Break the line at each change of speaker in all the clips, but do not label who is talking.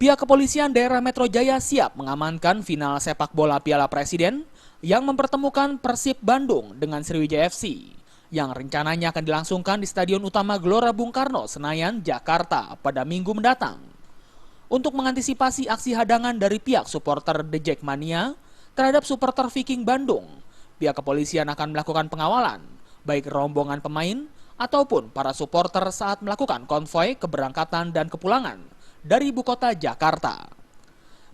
Pihak kepolisian daerah Metro Jaya siap mengamankan final sepak bola Piala Presiden yang mempertemukan Persib Bandung dengan Sriwijaya FC yang rencananya akan dilangsungkan di Stadion Utama Gelora Bung Karno, Senayan, Jakarta pada Minggu mendatang. Untuk mengantisipasi aksi hadangan dari pihak supporter The Jackmania terhadap supporter Viking Bandung, pihak kepolisian akan melakukan pengawalan, baik rombongan pemain ataupun para supporter saat melakukan konvoi keberangkatan dan kepulangan dari ibu kota Jakarta.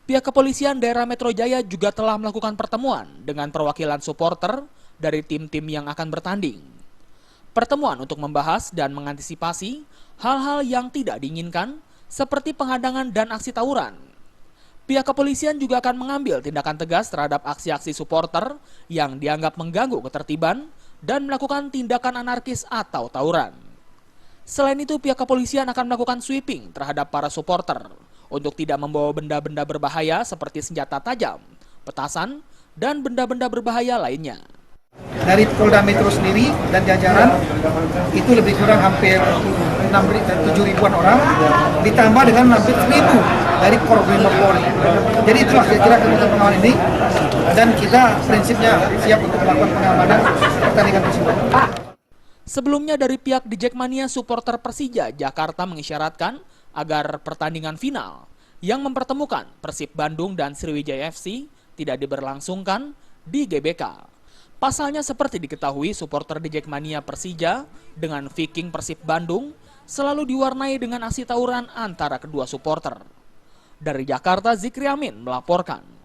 Pihak kepolisian daerah Metro Jaya juga telah melakukan pertemuan dengan perwakilan supporter dari tim-tim yang akan bertanding. Pertemuan untuk membahas dan mengantisipasi hal-hal yang tidak diinginkan seperti penghadangan dan aksi tawuran. Pihak kepolisian juga akan mengambil tindakan tegas terhadap aksi-aksi supporter yang dianggap mengganggu ketertiban dan melakukan tindakan anarkis atau tawuran. Selain itu, pihak kepolisian akan melakukan sweeping terhadap para supporter untuk tidak membawa benda-benda berbahaya seperti senjata tajam, petasan, dan benda-benda berbahaya lainnya.
Dari Polda Metro sendiri dan jajaran itu lebih kurang hampir 7.000-an orang, ditambah dengan hampir 1.000 dari Korwil Polri. Jadi itulah kira-kira kegiatan pengawalan ini, dan kita prinsipnya siap untuk melakukan pengamanan pertandingan tersebut.
Sebelumnya dari pihak The Jackmania, supporter Persija Jakarta mengisyaratkan agar pertandingan final yang mempertemukan Persib Bandung dan Sriwijaya FC tidak diberlangsungkan di GBK. Pasalnya seperti diketahui, supporter The Jackmania Persija dengan Viking Persib Bandung selalu diwarnai dengan aksi tawuran antara kedua supporter. Dari Jakarta, Zikri Amin melaporkan.